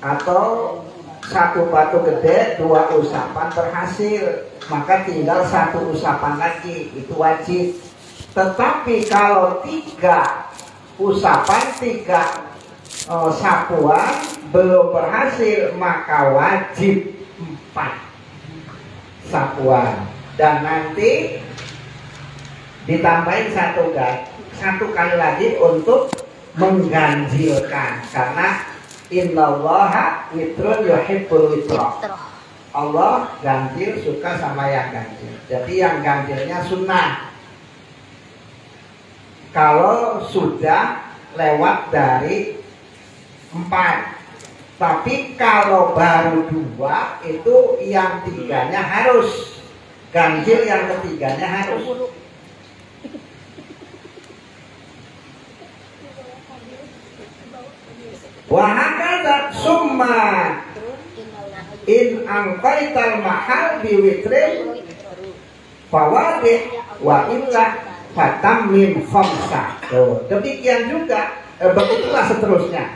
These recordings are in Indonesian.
atau satu batu gede 2 usapan berhasil, maka tinggal 1 usapan lagi, itu wajib. Tetapi kalau 3 usapan, 3 sapuan belum berhasil, maka wajib 4 sapuan. Dan nanti ditambahin 1 kali lagi untuk mengganjilkan, karena innallaha witrun yuhibbul witra. Allah ganjil, suka sama yang ganjil. Jadi yang ganjilnya sunnah. Kalau sudah lewat dari 4, tapi kalau baru 2 itu yang 3-nya harus ganjil, yang ketiganya harus. Wahakata summa in angkaital mahal biwitrin fawadih wa illa fatammin khamsa. Demikian juga, begitulah seterusnya.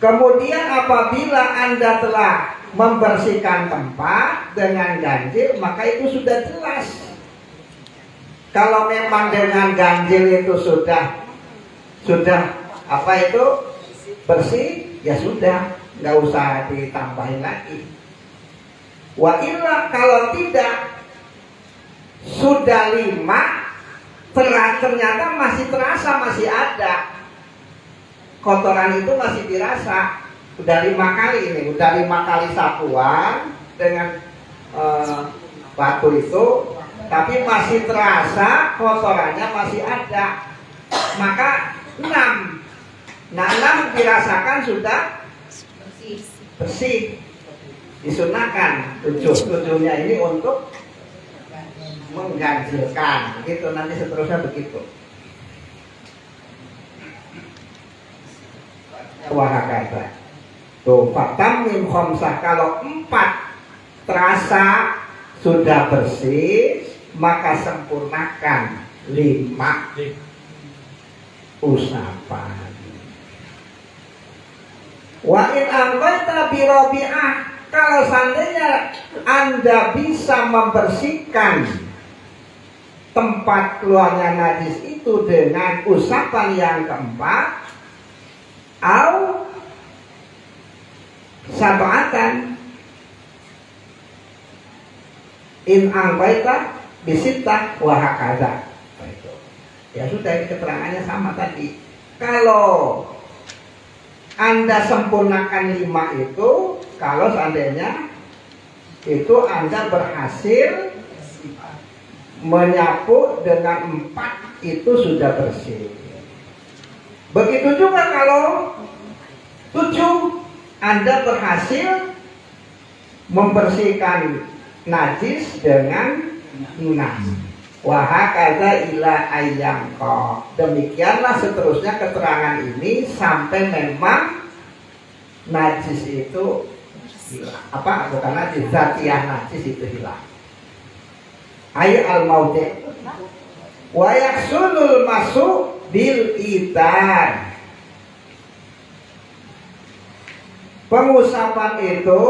Kemudian apabila Anda telah membersihkan tempat dengan ganjil, maka itu sudah jelas. Kalau memang dengan ganjil itu sudah apa itu bersih, ya sudah, nggak usah ditambahin lagi. Wa illa, kalau tidak, sudah 5, ternyata masih terasa, masih ada kotoran itu, masih dirasa. Udah 5 kali ini, udah 5 kali sapuan dengan batu itu, tapi masih terasa kotorannya, masih ada, maka 6. Nah, 6 dirasakan sudah bersih, disunahkan. 7-nya ini untuk mengganjilkan, gitu. Nanti seterusnya begitu. Wahakata tuh fatammin khamsah, kalau 4 terasa sudah bersih, maka sempurnakan 5 usapan. Wa in ambaita bi rabi'ah, kalau seandainya Anda bisa membersihkan tempat keluarnya najis itu dengan usapan yang keempat, au sab'atan in ambaita bisitah wa hakadha. Ya sudah, keterangannya sama tadi. Kalau Anda sempurnakan 5 itu, kalau seandainya itu Anda berhasil menyapu dengan 4, itu sudah bersih. Begitu juga kalau 7, Anda berhasil membersihkan najis dengan 6. Wahakadha ila ayyamqa. Demikianlah seterusnya keterangan ini sampai memang najis itu hilang. Apa? Bukan najis, zatiyah najis itu hilang. Ay al-maudi' wa yaksulul masu bil itar. Pengusapan itu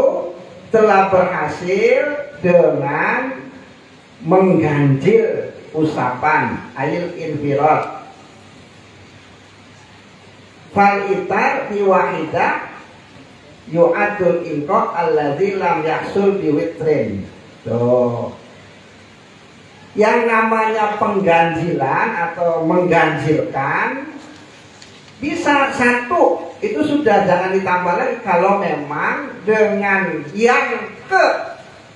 telah berhasil dengan mengganjil usapan, ayil infirad. Fal itar biwahidah yu'adul inqa alladzi lam yahsul biwitrin. Tuh. Yang namanya pengganjilan atau mengganjilkan bisa 1, itu sudah, jangan ditambah lagi. Kalau memang dengan yang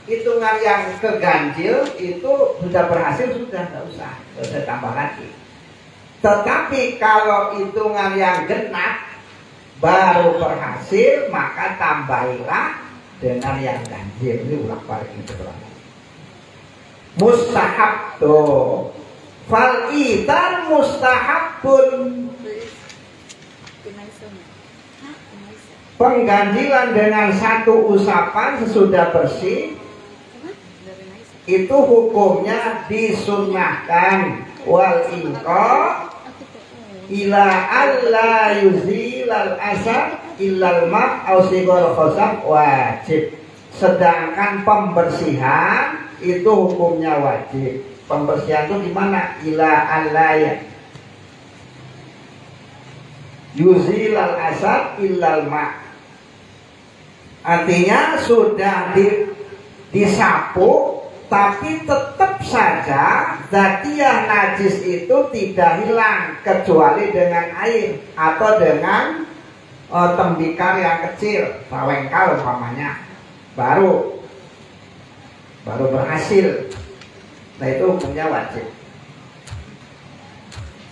hitungan yang keganjil itu sudah berhasil, sudah nggak usah tambah lagi. Tetapi kalau hitungan yang genap baru berhasil, maka tambahilah dengan yang ganjil. Ini ulang-balik ini keterangan. Mustahab tuh. Fal itar mustahabun. Pengganjilan dengan 1 usapan sesudah bersih itu hukumnya disunnahkan. Wal inqa ila alla yuzilal asar illal ma' au sigol khosab wajib. Sedangkan pembersihan itu hukumnya wajib. Pembersihan itu gimana? Ila alaya yuzilal asad illal ma'. Artinya sudah disapu, tapi tetap saja zatiyah najis itu tidak hilang kecuali dengan air atau dengan tembikar yang kecil, sawengkal umpamanya, baru berhasil. Nah itu hukumnya wajib.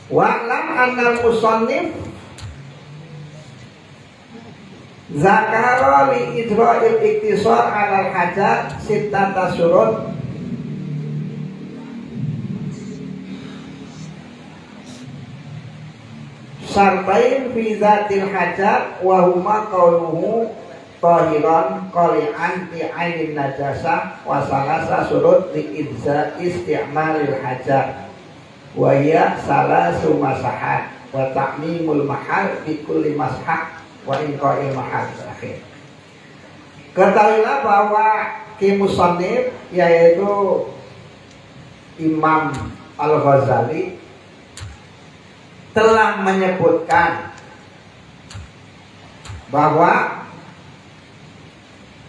Wa'lam annal musannif zakara li idra'il iktisar 'alal hajar sittata syurut syartain fi dzatil hajar wa huma qauluhu tahiran qali'an fi 'ainin najasah wa salasa syurut li isti'malil hajar wa hiya salasu masahat wa ta'mimul mahal bi kulli mashah wa inqa'il mahal. Terakhir, ketahuilah bahwa Musannif yaitu Imam Al-Ghazali telah menyebutkan bahwa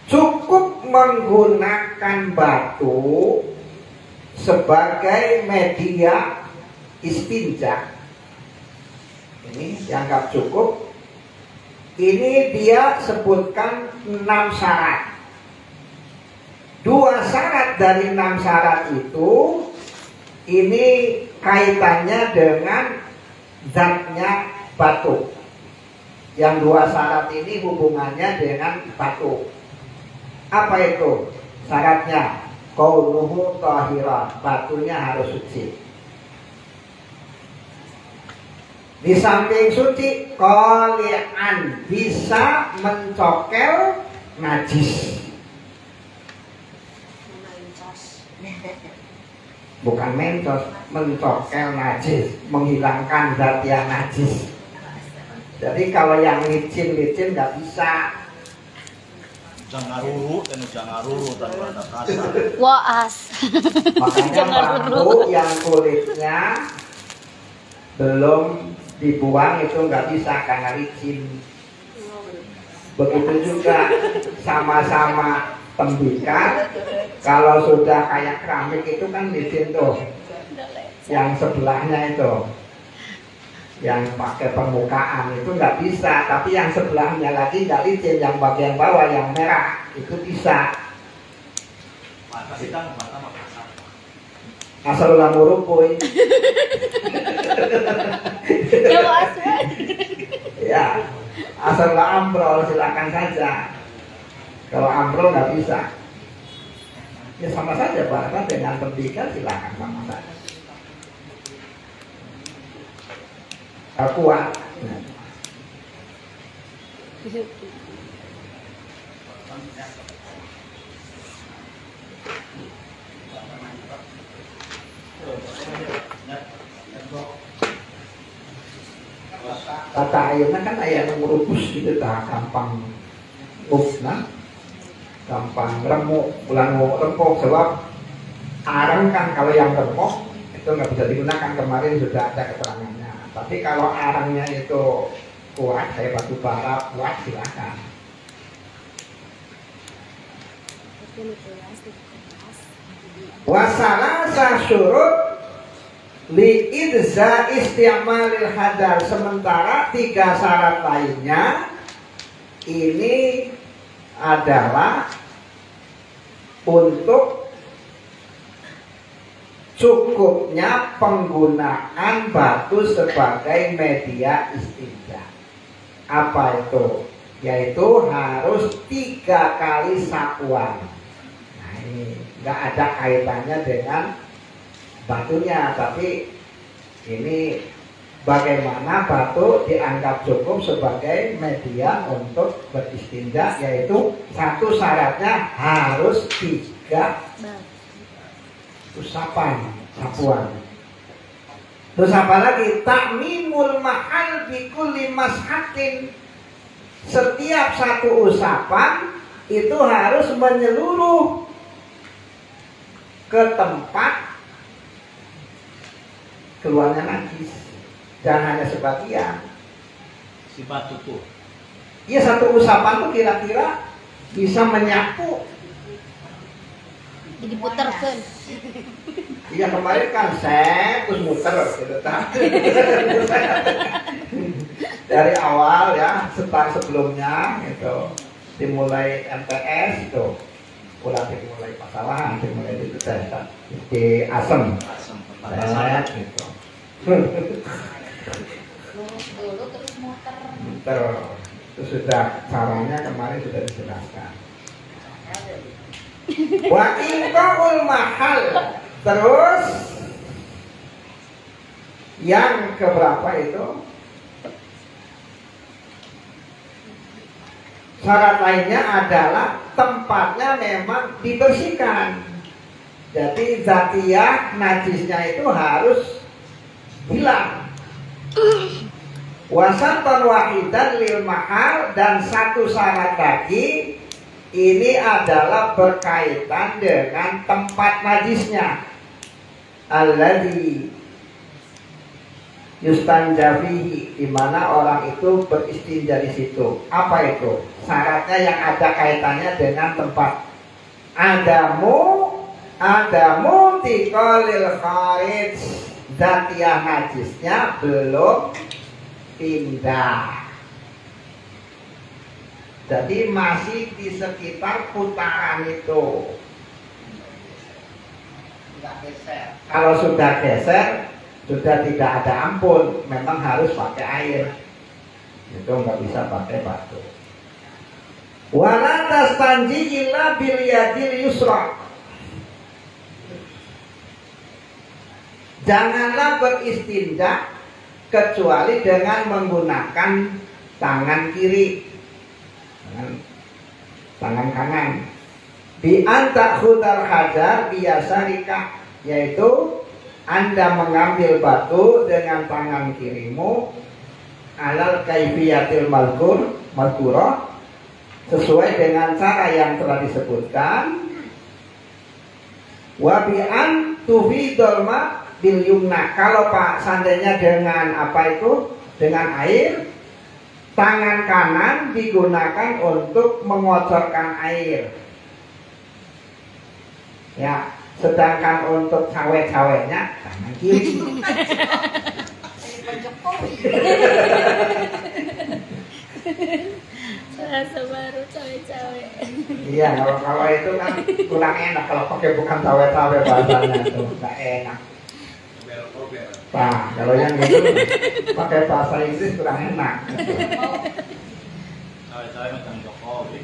cukup menggunakan batu sebagai media istinja. Ini dianggap cukup. Ini dia sebutkan 6 syarat. 2 syarat dari 6 syarat itu ini kaitannya dengan zatnya batu. Yang 2 syarat ini hubungannya dengan batu. Apa itu syaratnya? Qauluhu tahiran, batunya harus suci. Di samping suci, qali'an, bisa mencokel najis. Bukan mencos, mencokel najis, menghilangkan zat yang najis. Jadi kalau yang licin-licin nggak bisa. Jangan ruru dan ada kasar. Waas. Makanya bambu yang kulitnya belum dibuang itu nggak bisa karena licin. Begitu juga sama-sama tembikar, kalau sudah kayak keramik itu kan licin tuh. Yang sebelahnya itu, yang pakai permukaan itu nggak bisa, tapi yang sebelahnya lagi nggak licin, yang bagian bawah yang merah itu bisa. Asal ulah murupuy. Ya, asal ulah ambrol silakan saja. Kalau ambrol nggak bisa, ya sama saja bahkan dengan tembikar silakan sama saja. Kalau kuat. Tata airnya kan air yang merubus gitu, tak gampang musnah, gampang remuk, rempuk. Sebab arang kan kalau yang remuk itu nggak bisa digunakan, kemarin sudah ada keterangannya. Tapi kalau arangnya itu kuat, kayak batu bara kuat, silakan. Wasalasa syurut li idza isti'malil hadar. Sementara 3 syarat lainnya ini adalah untuk cukupnya penggunaan batu sebagai media istinja. Apa itu? Yaitu harus 3 kali sapuan. Nah ini nggak ada kaitannya dengan batunya, tapi ini bagaimana batu dianggap cukup sebagai media untuk beristinja, yaitu 1 syaratnya harus 3 sapuan. Terus apa lagi? Ta'mimul mahal bi kulli mashatin, setiap satu usapan itu harus menyeluruh ke tempat keluarnya najis, jangan hanya sebagian. Sifat tutup. Iya, satu usapan tuh kira-kira bisa menyapu. Jadi puterkan. Iya, kemarin kan saya terus muter gitu kan. Dari awal ya, start sebelumnya gitu, dimulai MTS itu, pulang dimulai Pasawahan, dimulai itu di Asem, gitu. Dulu terus muter. Itu sudah caranya kemarin sudah dijelaskan. Wa inqaul mahal. Terus yang keberapa itu? Syarat lainnya adalah tempatnya memang dibersihkan. Jadi zatiyah najisnya itu harus hilang. Wasatan wahidan lil mahal, dan satu syarat lagi ini adalah berkaitan dengan tempat najisnya. Alladzi yustanjafihi, di mana orang itu beristinja di situ. Apa itu? Syaratnya yang ada kaitannya dengan tempat. Adamu tiqalil kharij, zatiyah najisnya belum pindah. Jadi masih di sekitar putaran itu. Kalau sudah geser, sudah tidak ada ampun, memang harus pakai air. Itu nggak bisa pakai batu. Wala tastanji illa bil yadil yusra. Janganlah beristinja kecuali dengan menggunakan tangan kiri, tangan kanan. Bi anta khudar hajar biasarika, yaitu Anda mengambil batu dengan tangan kirimu alal kaifiyatil mazkurah, sesuai dengan cara yang telah disebutkan. Wa bi an tufidul ma bil yumna. Kalau Pak seandainya dengan apa itu? Dengan air, tangan kanan digunakan untuk mengocorkan air. Ya, sedangkan untuk cawe-cawenya tangan kiri. Rasa baru cawe-cawe. Iya, kalau itu kan kurang enak kalau pakai bukan cawe-cawe, bahasanya itu nggak enak. Nah, kalau yang itu pakai bahasa Inggris kurang enak. Cawe-cawe macam Jokowi.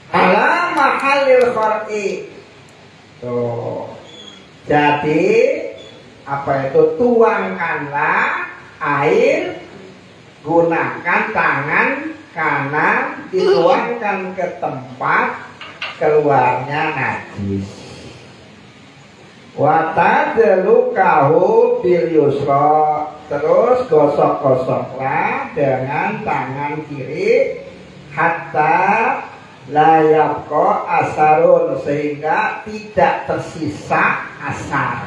Ala mahalil khar'i. Tuh. Jadi apa itu? Tuangkanlah air, gunakan tangan kanan, dituangkan ke tempat keluarnya najis. Wa tadlukahu bil yusra. Terus gosok-gosoklah dengan tangan kiri hatta la yabqa asarun, sehingga tidak tersisa asar,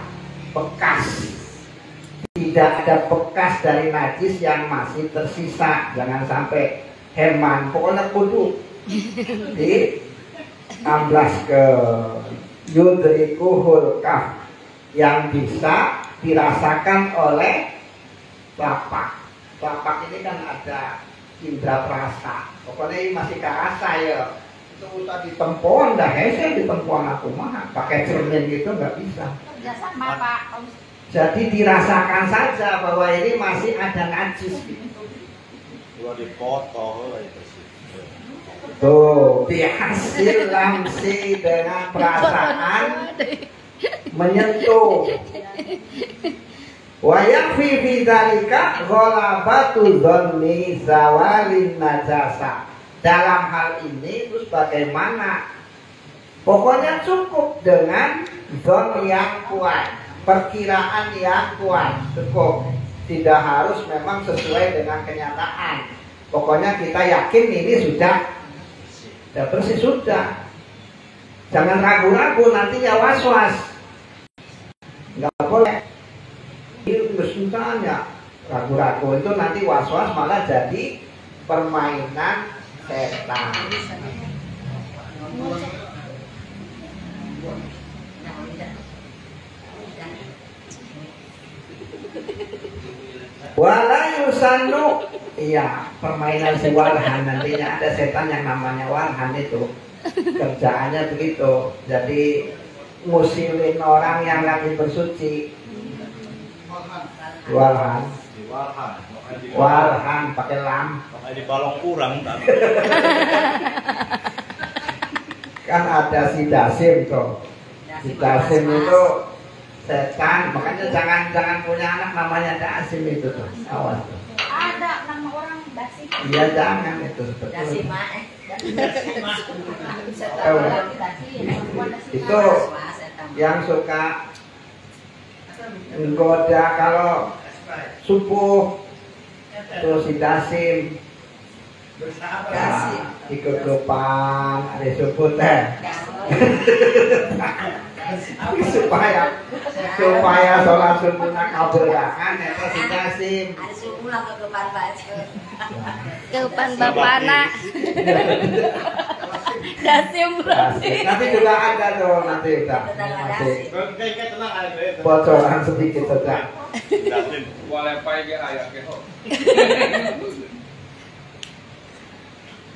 bekas. Tidak ada bekas dari najis yang masih tersisa. Jangan sampai heman, pokoknya kudu di amblas ke yudrikuhul kaf, yang bisa dirasakan oleh telapak. Telapak ini kan ada indra perasa, pokoknya ini masih kerasa ya. Itu usah ditempuan, dah hese ditempuan aku mah pakai cermin gitu nggak bisa. Kerjasama Pak. Jadi dirasakan saja bahwa ini masih ada najis gitu. Kalau dipotong itu sih. Tuh, dihasil lamsi dengan perasaan menyentuh. Wa yakfi fi dzalika ghalabatu dhanni zawalin najasa. Dalam hal ini terus bagaimana? Pokoknya cukup dengan dzon yang kuat, perkiraan yang kuat, cukup. Tidak harus memang sesuai dengan kenyataan. Pokoknya kita yakin ini sudah bersih sudah. Jangan ragu-ragu, nantinya was-was. Nggak boleh. Ini misalnya ragu-ragu itu nanti was-was malah jadi permainan setan. Wala yusannu, iya permainan si Warhan, nantinya ada setan yang namanya Warhan itu kerjaannya begitu, jadi ngusilin orang yang lagi bersuci. Warhan, Warhan pakai lam, di balong kurang tak. kan ada si Dasim tuh, si Dasim itu setan, makanya jangan punya anak namanya Dasim itu tuh, awas tuh. Ada nama orang Dasim. Iya jangan itu seperti Dasim itu yang suka menggoda kalau subuh terus si Dasim. Nah, ikut depan ada subuh teh. supaya sholat subuhnya kabulakan itu si Dasim. Ada subuh lah ke depan baca. Ke depan bapana. Dasim berarti. Nanti juga ada tuh nanti udah. Bocoran sedikit saja. Boleh pakai ayat ke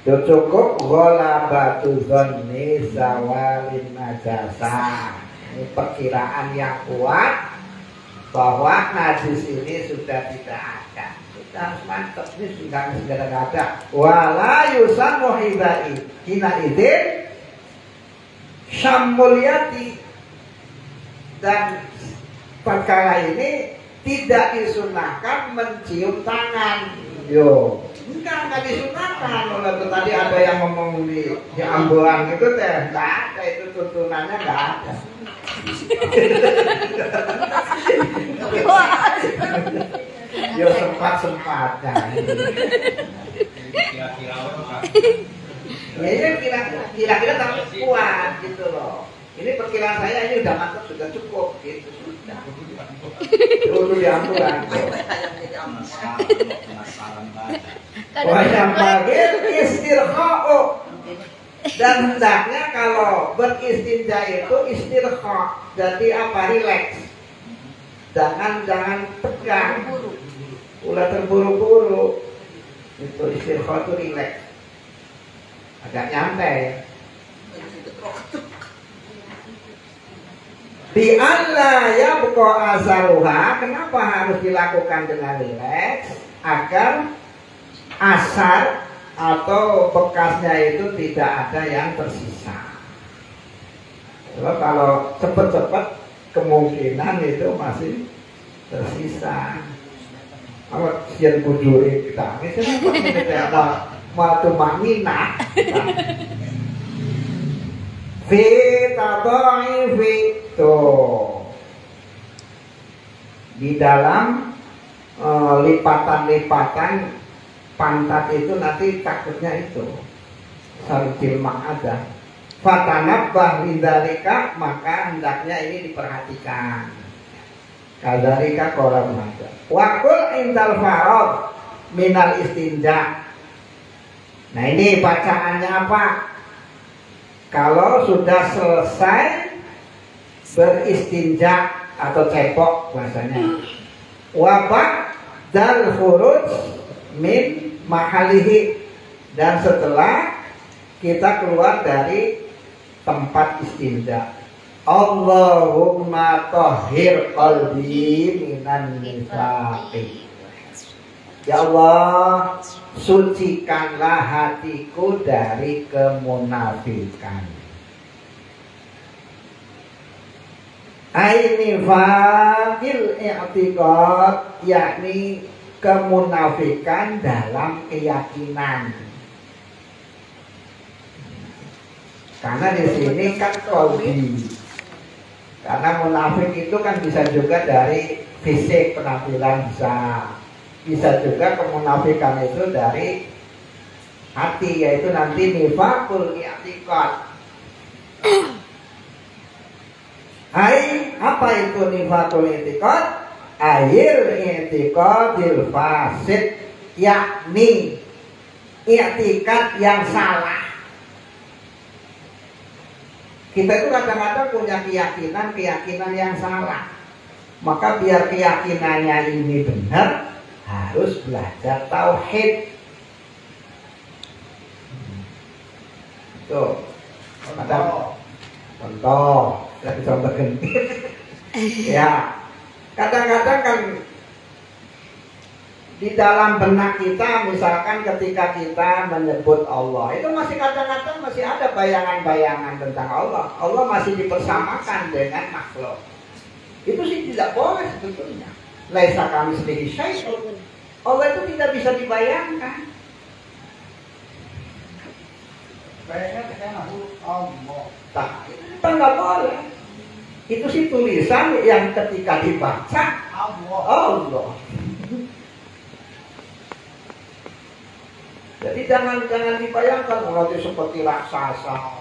cukup ghalabatu dzanni zawalin najasa. Ini perkiraan yang kuat bahwa najis ini sudah tidak ada. Kita harus mantap, ini sudah ada. Wala yusannu hina idzin syammulyati, dan perkara ini tidak disunahkan mencium tangan. Yo, enggak disunahkan. Kalau tadi ada yang ngomong di ambulan gitu teh, enggak ada, itu tuntunannya enggak ada. Yo sempat-sempatnya. Ya kira-kira tapi kuat gitu loh. Ini perkiraan saya ini udah mantap, sudah cukup gitu sudah. Dulu di ambulan. Wah yang bagir istirha'u, dan hendaknya kalau beristinja itu istirha', jadi apa, rileks. Jangan tegang, ulah terburu-buru. Itu istirha' itu rileks, agak nyantai. Di Allah ya buka asaruha, kenapa harus dilakukan dengan rileks? Agar asar atau bekasnya itu tidak ada yang tersisa. Kalau cepat-cepat kemungkinan itu masih tersisa. Kalau sian bujuri kita, misalnya apa matu mamina. Di dalam lipatan-lipatan pantat itu nanti takutnya itu sarjil ada. Fatanabbah lidzalika, maka hendaknya ini diperhatikan. Kadzalika qala Muhammad. Wa qul indal farad minal istinja. Nah ini bacaannya apa? Kalau sudah selesai beristinja atau cepok bahasanya, wabak dal khuruj min mahalihi, dan setelah kita keluar dari tempat istinja, Allahumma tahhir qalbi minan nifaqi. Ya Allah, sucikanlah hatiku dari kemunafikan. Aini faqil i'tiqad, yakni kemunafikan dalam keyakinan. Karena di sini kan qalbi. Karena munafik itu kan bisa juga dari fisik penampilan bisa juga kemunafikan itu dari hati, yaitu nanti nifakul i'tiqad. Apa itu nifakul i'tiqad? I'tiqadil fasid, yakni i'tiqad yang salah. Kita itu kadang-kadang punya keyakinan yang salah. Maka biar keyakinannya ini benar, harus belajar tauhid. Tuh, contoh, saya bisa berhenti. Ya, kadang-kadang kan di dalam benak kita, misalkan ketika kita menyebut Allah, itu masih kadang-kadang masih ada bayangan-bayangan tentang Allah. Allah masih dipersamakan dengan makhluk. Itu sih tidak boleh sebetulnya. Laisa kamitslihi syai'un. Allah itu tidak bisa dibayangkan. Bayangkan dengan Allah. Itu nggak boleh. Itu sih tulisan yang ketika dibaca Allah. Jadi jangan dibayangkan nanti seperti raksasa.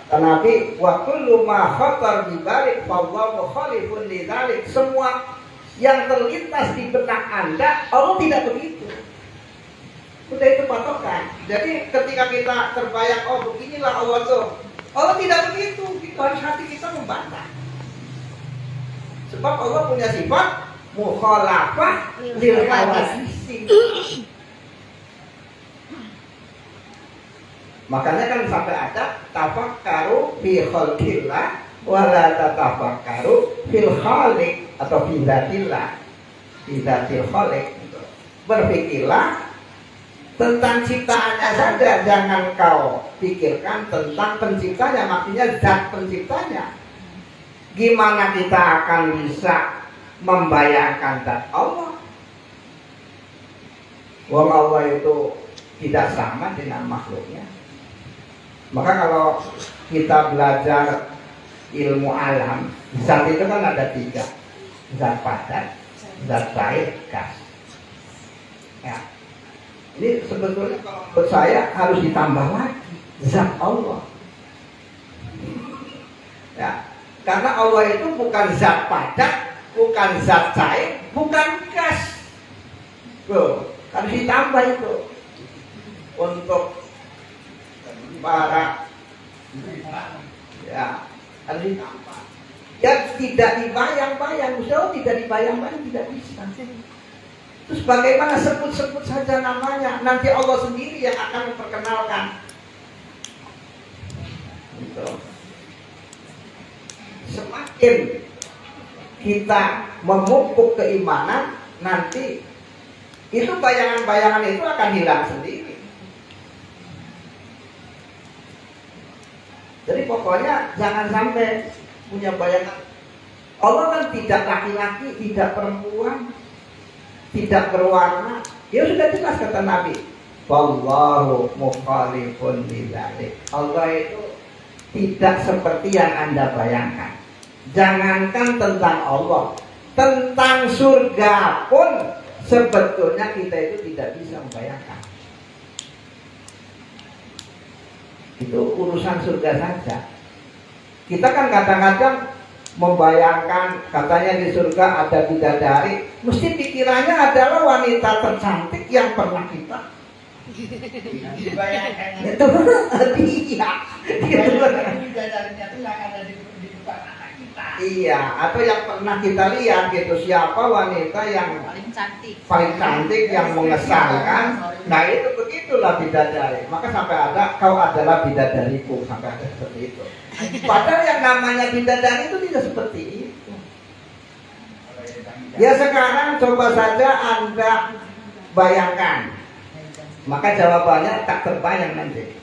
Nabi wa kullu ma khatar bi balik fallahu khalifun lidzalik. Semua yang terlintas di benak Anda, Allah tidak begitu. Sudah itu patokan. Jadi ketika kita terbayang, oh beginilah Allah tuh, Allah tidak begitu. Itu harus hati kita membantah. Sebab Allah punya sifat mukhalafah lil hawadisi. Makanya kan sampai ada tafakkaru fi khalqillah wa la tatafakkaru fil khaliq atau fi dzatillah. Fi dzatil khaliq. Berpikirlah tentang ciptaannya saja, jangan kau pikirkan tentang penciptanya, maksudnya zat penciptanya. Gimana kita akan bisa membayangkan zat Allah? Wong Allah itu tidak sama dengan makhluknya. Maka kalau kita belajar ilmu alam, zat itu kan ada 3. Zat padat, zat cair, gas. Ya. Ini sebetulnya menurut saya harus ditambah lagi zat Allah. Ya. Karena Allah itu bukan zat padat, bukan zat cair, bukan gas. Loh, harus ditambah itu untuk para ya harus ditambah. Ya tidak dibayang-bayang, usaha tidak dibayang-bayang tidak bisa. Terus bagaimana sebut-sebut saja namanya, nanti Allah sendiri yang akan memperkenalkan. Gitu. Semakin kita memupuk keimanan, nanti itu bayangan-bayangan itu akan hilang sendiri. Jadi pokoknya jangan sampai punya bayangan. Allah kan tidak laki-laki, tidak perempuan, tidak berwarna. Ya sudah jelas kata Nabi, wallahu mukhalifun lidzalik. Allah itu tidak seperti yang Anda bayangkan. Jangankan tentang Allah, tentang surga pun sebetulnya kita itu tidak bisa membayangkan. Itu urusan surga saja. Kita kan kadang-kadang membayangkan katanya di surga ada bidadari, mesti pikirannya adalah wanita tercantik yang pernah kita Dibayangkan itu iya. bidadarinya itu yang ada di depan anak kita. Iya, atau yang pernah kita lihat gitu, siapa wanita yang paling cantik yang mengesankan. Nah itu begitulah bidadari. Maka sampai ada kau adalah bidadariku, sampai ada seperti itu. Padahal yang namanya bidadari itu tidak seperti itu. Ya sekarang coba saja Anda bayangkan. Maka jawabannya tak terbayang nanti.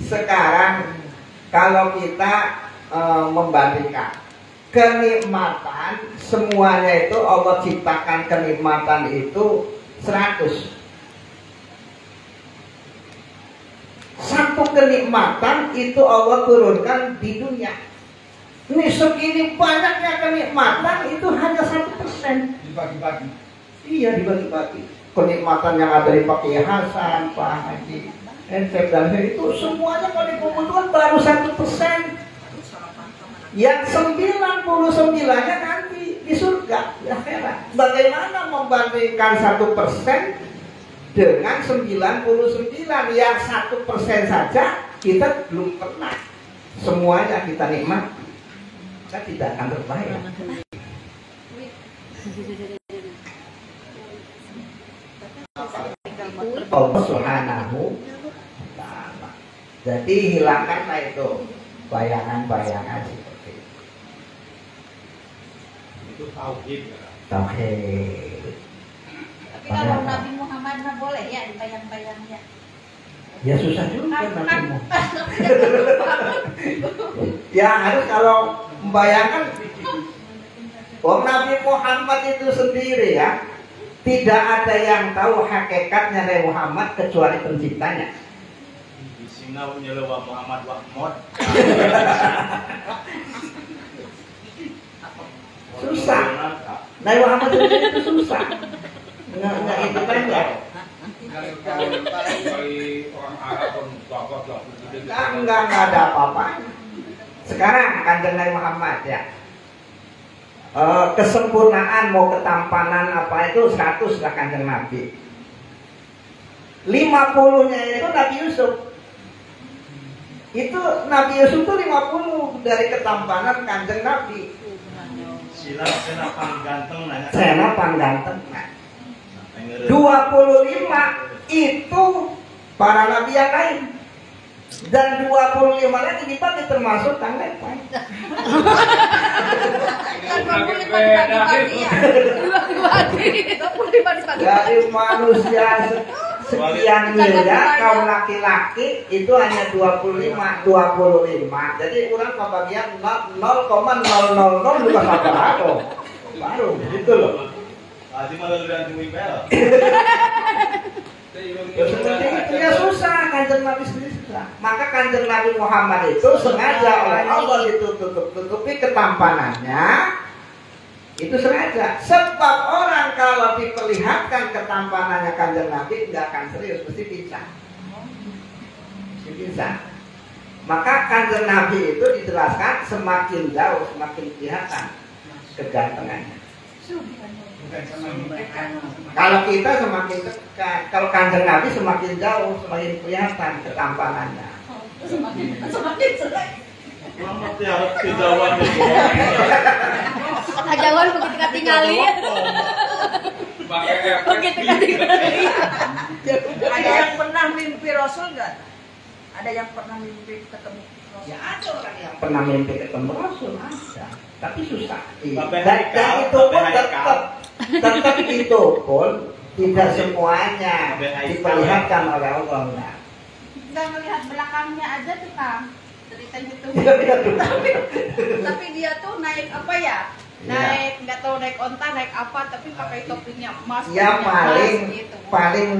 Sekarang kalau kita membandingkan kenikmatan, semuanya itu Allah ciptakan kenikmatan itu 100. Satu kenikmatan itu Allah turunkan di dunia. Ini segini banyaknya kenikmatan itu hanya 1%. Dibagi-bagi. Iya, dibagi-bagi. Kenikmatan yang ada di Pak Kiai Hasan, Pak Haji Ensep dan itu semuanya kalau dikumpulkan baru 1%. Yang 99-nya nanti di surga, di akhirat. Bagaimana membandingkan 1% dengan 99? Yang 1% saja kita belum pernah semuanya kita nikmati. Kita tidak akan terbayar. Allah Subhanahu Ta'ala. Jadi hilangkanlah itu bayangan-bayangan seperti itu. Itu tauhid. Tauhid. Tapi kalau Nabi Muhammad mah boleh ya dibayang-bayangnya. Ya susah juga Nabi Muhammad. Ya harus kalau membayangkan. Nabi Muhammad itu sendiri ya, tidak ada yang tahu hakikatnya Nabi Muhammad kecuali penciptanya. Di sini nyelewa Muhammad Wahmod. Susah. Nabi Muhammad itu susah. Nggak itu banyak. Dari orang Arab pun tokoh Enggak ada apa-apa. Sekarang Kanjeng Nabi Muhammad ya. Kesempurnaan mau ketampanan apa itu 100 lah Kanjeng Nabi. 50-nya itu Nabi Yusuf. Itu Nabi Yusuf itu 50 dari ketampanan Kanjeng Nabi. Senapang ganteng nanya. Senapang ganteng. 25 itu para nabi yang lain. Dan 25 lagi dibagi termasuk Kang Lepai. Dari manusia sekian miliar, kaum laki-laki itu hanya 25. Jadi kurang pembagian 0,000 juga baru gitu loh. Tadi malah udah bel. Seperti itu ya susah, Kanjeng Nabi sendiri susah. Maka Kanjeng Nabi Muhammad itu sengaja oleh Allah ditutupi ketampanannya. Itu sengaja. Sebab orang kalau diperlihatkan ketampanannya Kanjeng Nabi nggak akan serius, mesti pincang. Maka Kanjeng Nabi itu dijelaskan semakin jauh semakin kelihatan kegantengannya. Kalau kita semakin dekat, kalau Kanjeng Nabi semakin jauh, semakin kelihatan ketampanannya. Semakin selek. Selamat ya, kejauhan itu. Kejauhan begitu ketinggali. Begitu ketinggali. Ada yang pernah mimpi Rasul nggak? Ada yang pernah mimpi ketemu Rasul? Ya ada orang yang pernah mimpi ketemu Rasul, ada. Tapi susah. Dan itu pun tetap itu pun tidak semuanya diperlihatkan oleh Allah. Nggak melihat belakangnya aja tuh Kang. Ceritanya tuh. Tapi dia tuh naik apa ya? Naik nggak tahu naik onta naik apa tapi pakai topinya emas. Ya paling gitu. paling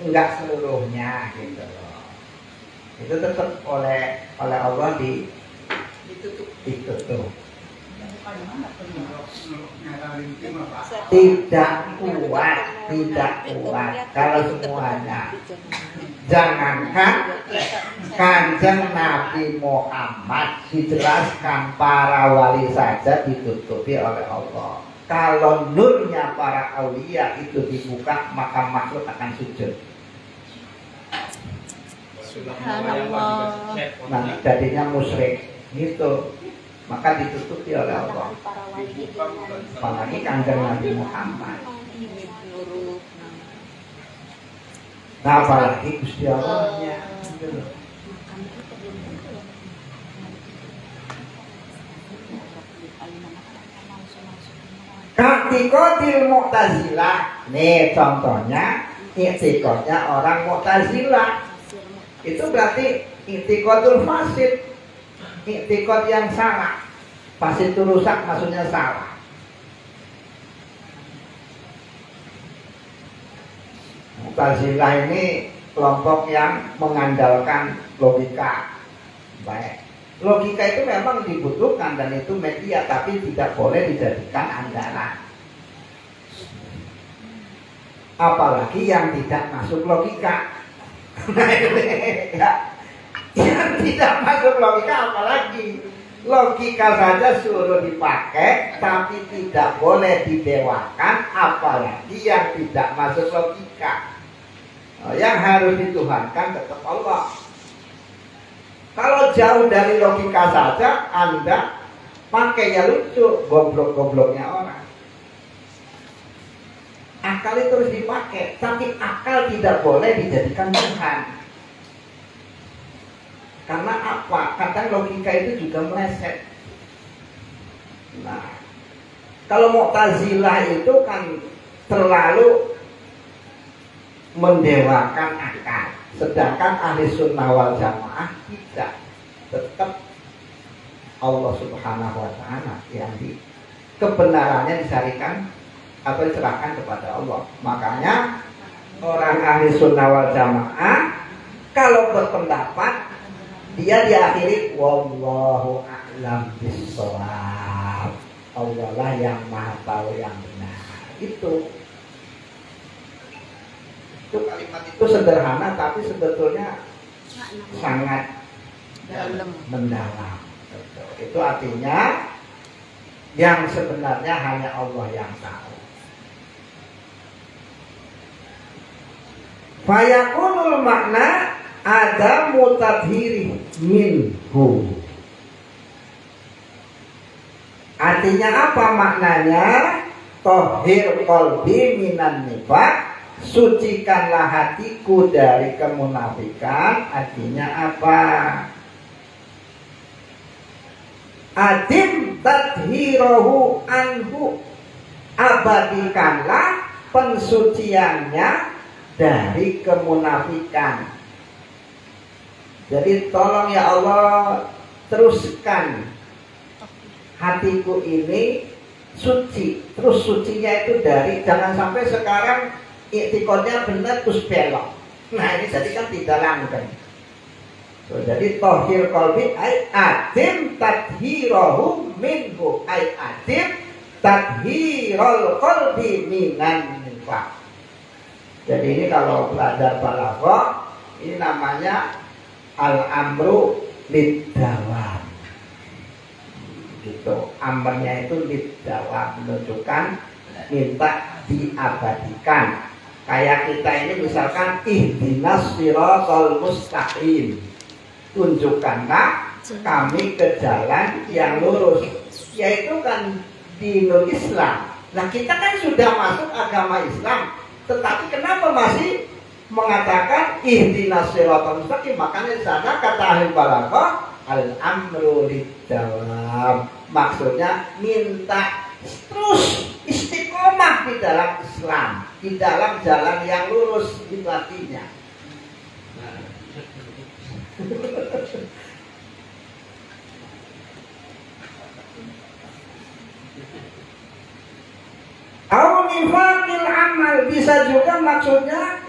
nggak seluruhnya gitu loh. Itu tetap oleh Allah ditutup. Tidak kuat kalau semuanya. Jangankan Kanjeng Nabi Muhammad dijelaskan para wali saja ditutupi oleh Allah. Kalau nurnya para aulia itu dibuka maka makhluk akan sujud. Nah, jadinya musyrik gitu. Maka ditutupi oleh Allah. Apalagi Kanjeng Nabi Muhammad. Nah, apalagi Gusti Allahnya. I'tiqadil Mu'tazilah. Nih contohnya, i'tiqadnya orang Mu'tazilah. Itu berarti i'tiqadul fasid. I'tiqad yang salah. Fasid itu rusak, maksudnya salah. Mu'tazilah ini kelompok yang mengandalkan logika. Baik, logika itu memang dibutuhkan dan itu media, tapi tidak boleh dijadikan andalan. Apalagi yang tidak masuk logika. Yang tidak masuk logika apalagi. Logika saja suruh dipakai, tapi tidak boleh didewakan, apalagi yang tidak masuk logika. Yang harus dituhankan tetap Allah. Kalau jauh dari logika saja Anda pakai ya lucu, goblok-gobloknya orang. Akal itu harus dipakai, tapi akal tidak boleh dijadikan Tuhan. Karena apa? Kadang logika itu juga meleset. Nah, kalau Mu'tazilah itu kan terlalu mendewakan akal, sedangkan ahli sunnah wal jamaah tidak. Tetap Allah subhanahu wa ta'ala yang kebenarannya disarikan atau diserahkan kepada Allah. Makanya orang ahli sunnah wal jamaah kalau berpendapat dia diakhiri wallahu a'lam bissawab. Allah lah yang maha tahu yang benar. Itu kalimat itu sederhana tapi sebetulnya sangat mendalam. Itu artinya yang sebenarnya hanya Allah yang tahu. Fayakunul makna ada mutadhiri minhu. Artinya apa maknanya? Tohir qalbi minan nifaq, sucikanlah hatiku dari kemunafikan. Artinya apa? Adim tadhirahu anhu, abadikanlah pensuciannya dari kemunafikan. Jadi tolong ya Allah, teruskan hatiku ini suci. Terus sucinya itu dari, jangan sampai sekarang iktiqodnya benar terus belok. Nah ini jadi kan tidak langgeng. So, jadi tohir qalbi ay adim tadhirahu minhu, ay adim tadhirul qalbi minan nifaq. Jadi ini kalau belajar balaghah ini namanya al-amru lid-dawam. Gitu. Amrnya itu lid-dawam, menunjukkan minta diabadikan. Kayak kita ini misalkan ihdinas siratal mustaqim. Tunjukkanlah kami ke jalan yang lurus. Yaitu kan dinul Islam. Nah kita kan sudah masuk agama Islam, tetapi kenapa masih mengatakan ihdinas siratal mustaqim? Makanya di sana kata ahli balaghah al-amru lid-dawam. Maksudnya minta terus istiqomah di dalam Islam, di dalam jalan yang lurus, itu artinya. Au nifaqil amal, bisa juga maksudnya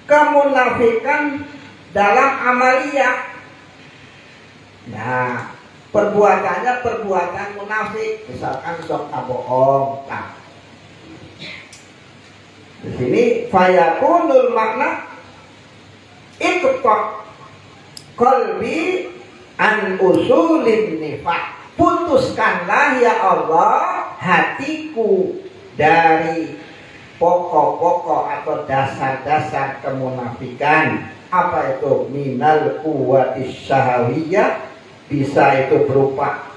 kemunafikan dalam amaliyah. Nah, perbuatannya perbuatan munafik, misalkan sok bohong. Nah, di sini fayakunul makna iqta qalbi an usulin nifaq. Putuskanlah ya Allah hatiku dari pokok-pokok atau dasar-dasar kemunafikan. Apa itu? Minal quwwatis syahawiyah, bisa itu berupa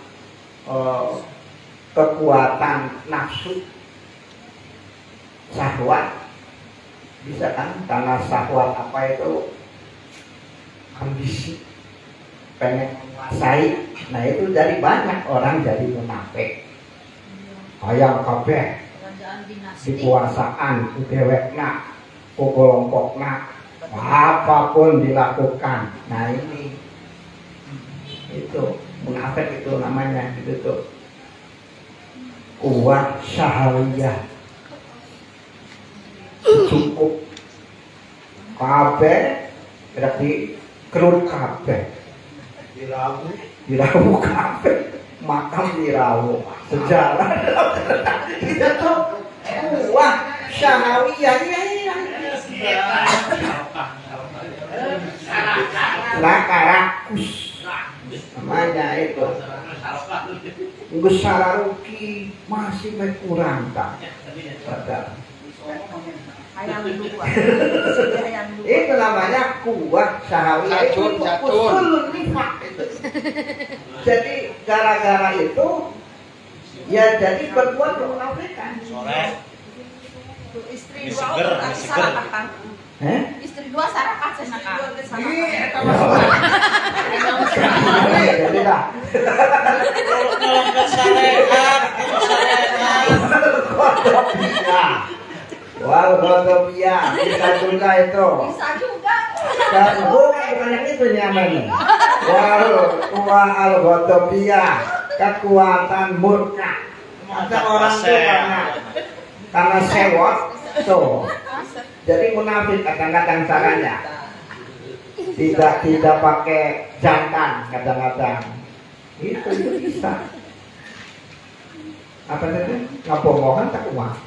kekuatan nafsu, syahwat. Bisa kan? Karena syahwat apa itu? Ambisi, pengen menguasai. Nah itu dari banyak orang jadi munafik. Hayang kabeh dikuasaan, dewekna, kelompokna, apapun dilakukan. Nah ini itu munafik, itu namanya gitu tuh. Kuat syahwiyah, cukup kabeh berarti kerut kabeh dirawu kabeh makam dirawu sejarah kita tuh wah syahawiyah Rakarakus namanya itu Gusararuki masih kurang tak padahal itu namanya kuah syahawiyah itu usul nifak itu. Jadi gara-gara itu ya jadi berbuat kemunafikan. Istri dua sarakah. Istri dua sarakah senaka. Jadi dah. Wow, Gotopia, bisa juga itu. Bisa juga. Dan bukan yang itu nyaman. Wow, kuah al-Gotopia, kekuatan murka. Ada orang itu karena sewot, tuh. Jadi munafik kadang-kadang caranya. Tidak pakai jantan kadang-kadang. Itu bisa. Apa itu? Ngapomohan tak kuat.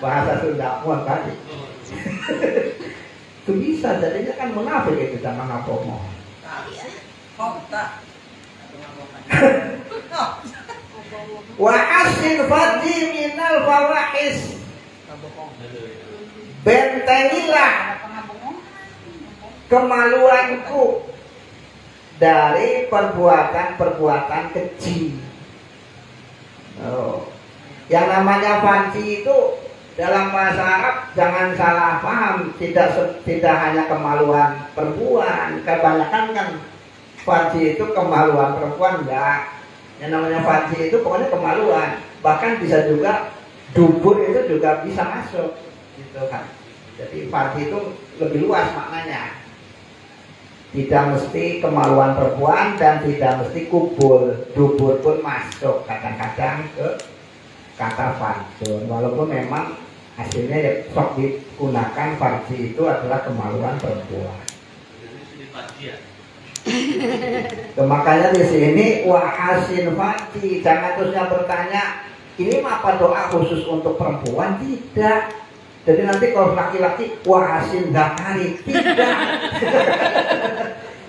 Bahasa Sunda muat tadi. Itu bisa, jadinya kan munafik itu sama ngapomohan. Wa asin fadhi minal fawahis. Bentengilah kemaluanku dari perbuatan-perbuatan keji. Oh. Yang namanya fanci itu dalam bahasa Arab jangan salah paham, tidak hanya kemaluan perempuan. Kebanyakan kan fanci itu kemaluan perempuan enggak. Yang namanya fanci itu pokoknya kemaluan. Bahkan bisa juga dubur itu juga bisa masuk, gitu kan. Jadi fanci itu lebih luas maknanya. Tidak mesti kemaluan perempuan dan tidak mesti kubur, dubur pun masuk kadang-kadang ke kata farjun. Walaupun memang hasilnya ya sok digunakan farji itu adalah kemaluan perempuan. Makanya di sini wahasin farji, jangan terusnya bertanya ini apa doa khusus untuk perempuan? Tidak. Jadi nanti kalau laki-laki wahasin zakari, tidak.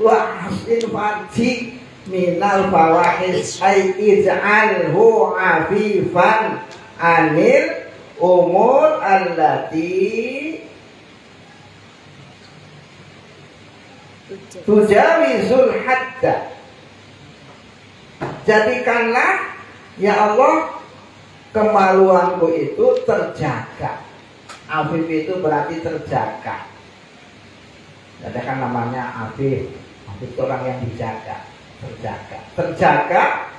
Wahasin farji minal fawahis ay ij'alhu afifan anil umur allati tujawizul hadda. Jadikanlah ya Allah kemaluanku itu terjaga. Afif itu berarti terjaga. Ada kan namanya Afif. Afif itu orang yang dijaga, terjaga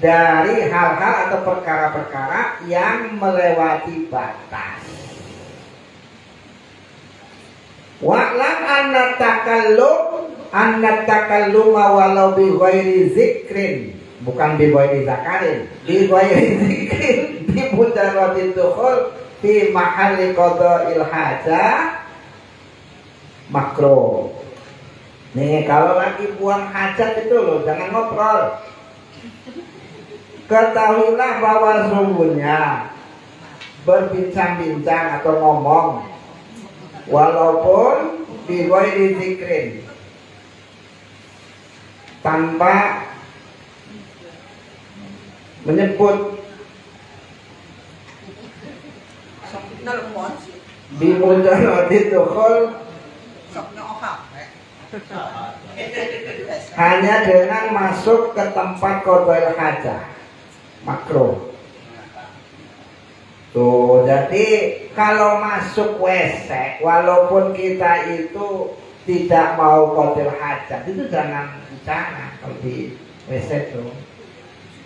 dari hal-hal atau perkara-perkara yang melewati batas. Wa'lam anna takalluma walau bi ghairi zikrin, bukan bi ghairi zakarin, bi ghairi zikrin bi mujarradid dukhul fi mahalli qada'il hajah makro. Nih kalau lagi buang hajat itu loh jangan ngobrol. Ketahuilah bahwa sungguhnya berbincang-bincang atau ngomong walaupun bi ghairi zikrin, tanpa menyebut di mujarradid dukhul hanya dengan masuk ke tempat qada'il hajah makruh. Tuh, jadi kalau masuk WC walaupun kita itu tidak mau qada'il hajah itu jangan bicara kalau di WC tuh.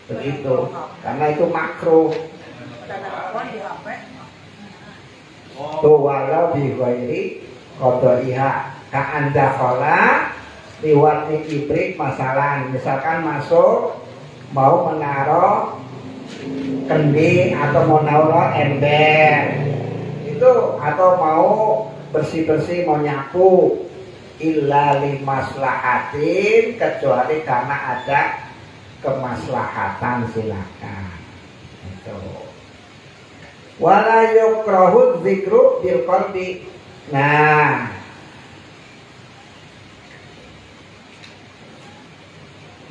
Begitu. Karena itu makruh. Tuh walau di ghairi qada'iha ka anda khala liwat ibrik masalah, misalkan masuk mau menaruh kendi atau mau naruh ember itu, atau mau bersih-bersih mau nyapu illa limaslahatin, kecuali karena ada kemaslahatan, silakan. Itu. Wala yukrahu dzikru bil qalbi. Nah,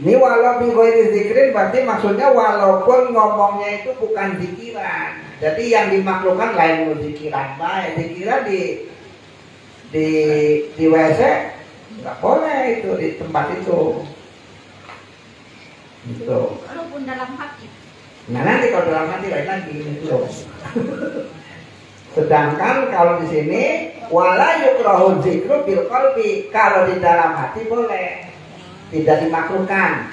ini walau bi ghairi zikrin berarti maksudnya walaupun ngomongnya itu bukan zikiran. Jadi yang dimaklumkan lain zikiran baik. Zikiran di WC nggak boleh itu di tempat itu. Itu. Walaupun dalam hati. Nah nanti kalau dalam hati lain lagi itu. Sedangkan kalau di sini wala yukrahu dzikru bil qalbi, kalau di dalam hati boleh, tidak dimakruhkan.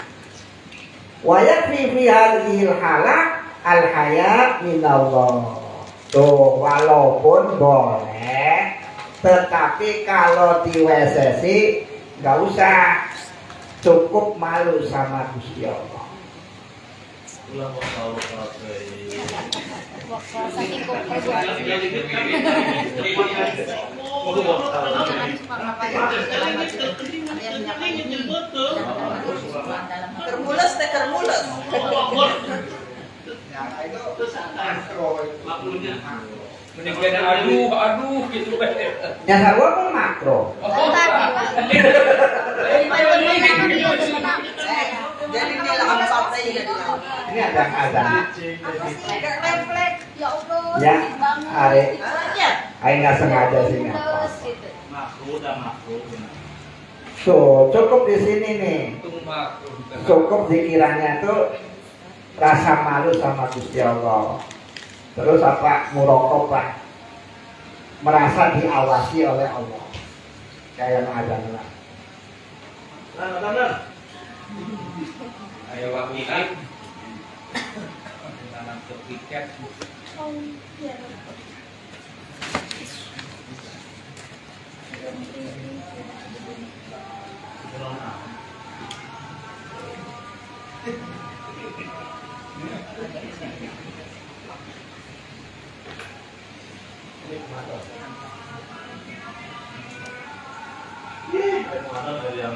Wa yakfi fi hadhil halah al haya minallah. Tuh walaupun boleh, tetapi kalau di WC sih nggak usah, cukup malu sama Gusti Allah. Ulang waktu Saking kok Kermules teh kermules. Mending aduh gitu kan. Yang sarwa pun makro. Jadi ini lahan partai juga. Ini ada azan. refleks ya Allah. Ya, hari Ya. nggak sengaja sih nggak. Gitu. makro dan makro. So, cukup di sini nih. Tunggu. Cukup zikirannya tuh rasa malu sama Gusti Allah. Terus apa muraqabah lah, merasa diawasi oleh Allah. Kayak yang azan lah. Nah. Ayo wakilan. Tanam ke tiket. Mana dari yang